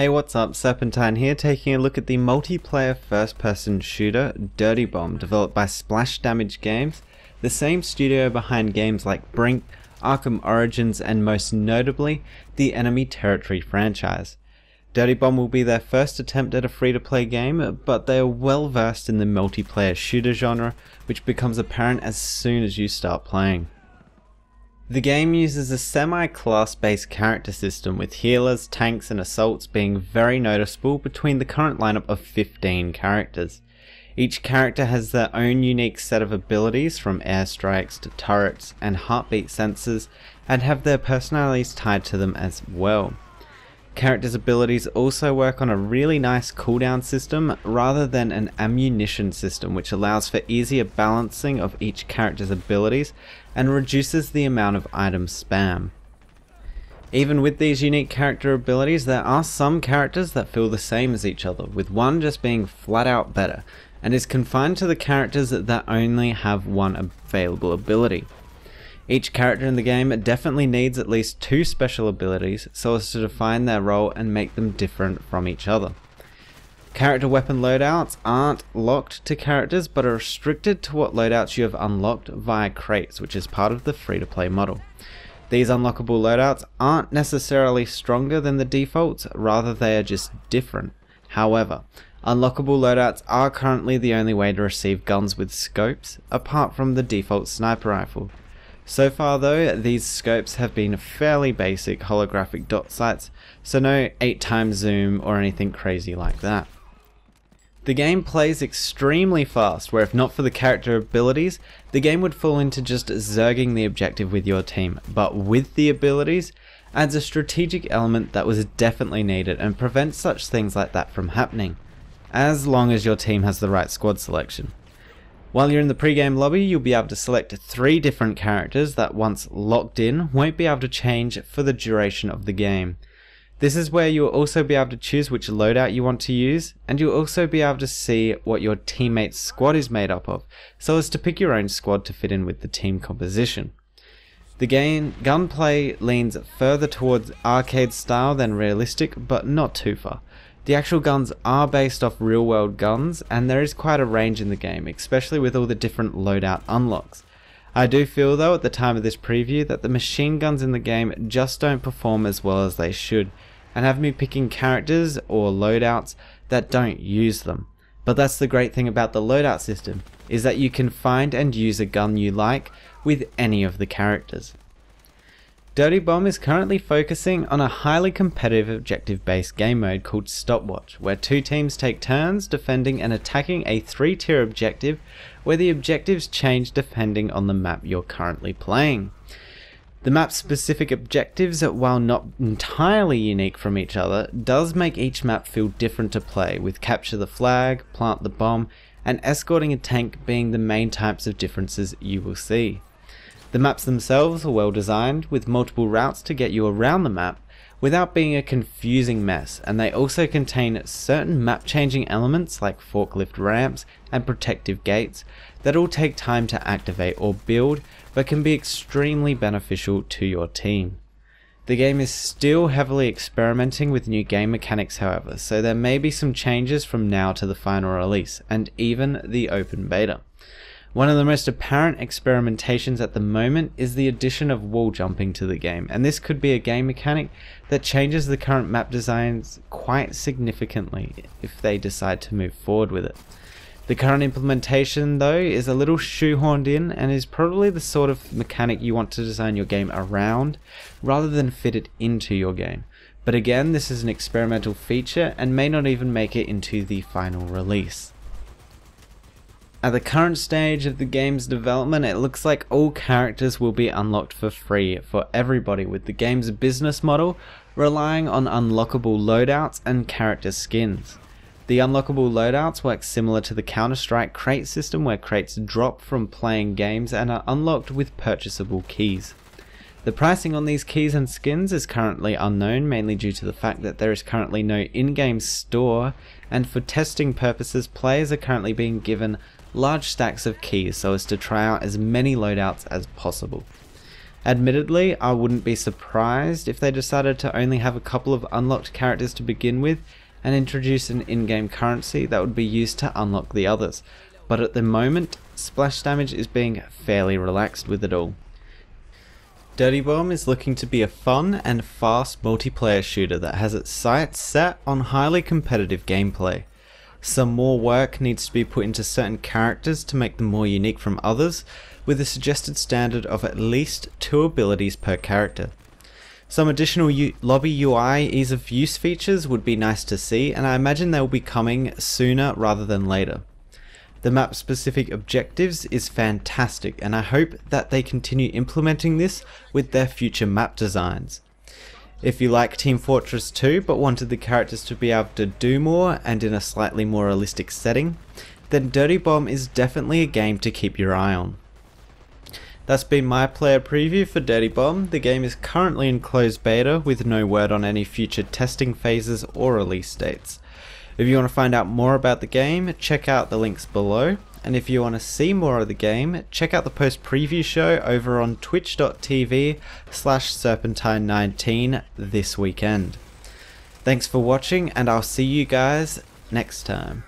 Hey, what's up? Serpentine here, taking a look at the multiplayer first-person shooter Dirty Bomb, developed by Splash Damage Games, the same studio behind games like Brink, Arkham Origins, and most notably, the Enemy Territory franchise. Dirty Bomb will be their first attempt at a free-to-play game, but they are well versed in the multiplayer shooter genre, which becomes apparent as soon as you start playing. The game uses a semi-class based character system, with healers, tanks and assaults being very noticeable between the current lineup of 15 characters. Each character has their own unique set of abilities, from airstrikes to turrets and heartbeat sensors, and have their personalities tied to them as well. Characters' abilities also work on a really nice cooldown system rather than an ammunition system, which allows for easier balancing of each character's abilities and reduces the amount of item spam. Even with these unique character abilities, there are some characters that feel the same as each other, with one just being flat out better, and is confined to the characters that only have one available ability. Each character in the game definitely needs at least 2 special abilities so as to define their role and make them different from each other. Character weapon loadouts aren't locked to characters, but are restricted to what loadouts you have unlocked via crates, which is part of the free-to-play model. These unlockable loadouts aren't necessarily stronger than the defaults, rather they are just different. However, unlockable loadouts are currently the only way to receive guns with scopes, apart from the default sniper rifle. So far though, these scopes have been fairly basic holographic dot sights, so no 8x zoom or anything crazy like that. The game plays extremely fast, where if not for the character abilities, the game would fall into just zerging the objective with your team, but with the abilities, adds a strategic element that was definitely needed and prevents such things like that from happening, as long as your team has the right squad selection. While you're in the pre-game lobby, you'll be able to select 3 different characters that, once locked in, won't be able to change for the duration of the game. This is where you'll also be able to choose which loadout you want to use, and you'll also be able to see what your teammate's squad is made up of, so as to pick your own squad to fit in with the team composition. The game Gunplay leans further towards arcade style than realistic, but not too far. The actual guns are based off real world guns, and there is quite a range in the game, especially with all the different loadout unlocks. I do feel though at the time of this preview that the machine guns in the game just don't perform as well as they should, and have me picking characters or loadouts that don't use them. But that's the great thing about the loadout system, is that you can find and use a gun you like with any of the characters. Dirty Bomb is currently focusing on a highly competitive objective-based game mode called Stopwatch, where 2 teams take turns defending and attacking a 3-tier objective, where the objectives change depending on the map you're currently playing. The map's specific objectives, while not entirely unique from each other, does make each map feel different to play, with capture the flag, plant the bomb, and escorting a tank being the main types of differences you will see. The maps themselves are well designed, with multiple routes to get you around the map without being a confusing mess, and they also contain certain map changing elements like forklift ramps and protective gates that all take time to activate or build, but can be extremely beneficial to your team. The game is still heavily experimenting with new game mechanics however, so there may be some changes from now to the final release, and even the open beta. One of the most apparent experimentations at the moment is the addition of wall jumping to the game, and this could be a game mechanic that changes the current map designs quite significantly if they decide to move forward with it. The current implementation though is a little shoehorned in, and is probably the sort of mechanic you want to design your game around rather than fit it into your game. But again, this is an experimental feature and may not even make it into the final release. At the current stage of the game's development, it looks like all characters will be unlocked for free for everybody, with the game's business model relying on unlockable loadouts and character skins. The unlockable loadouts work similar to the Counter-Strike crate system, where crates drop from playing games and are unlocked with purchasable keys. The pricing on these keys and skins is currently unknown, mainly due to the fact that there is currently no in-game store, and for testing purposes players are currently being given large stacks of keys so as to try out as many loadouts as possible. Admittedly, I wouldn't be surprised if they decided to only have a couple of unlocked characters to begin with and introduce an in-game currency that would be used to unlock the others, but at the moment, Splash Damage is being fairly relaxed with it all. Dirty Bomb is looking to be a fun and fast multiplayer shooter that has its sights set on highly competitive gameplay. Some more work needs to be put into certain characters to make them more unique from others, with a suggested standard of at least 2 abilities per character. Some additional lobby UI ease of use features would be nice to see, and I imagine they will be coming sooner rather than later. The map specific objectives is fantastic, and I hope that they continue implementing this with their future map designs. If you like Team Fortress 2 but wanted the characters to be able to do more and in a slightly more realistic setting, then Dirty Bomb is definitely a game to keep your eye on. That's been my player preview for Dirty Bomb. The game is currently in closed beta with no word on any future testing phases or release dates. If you want to find out more about the game, check out the links below. And if you want to see more of the game, check out the post preview show over on twitch.tv/serpentine19 this weekend. Thanks for watching, and I'll see you guys next time.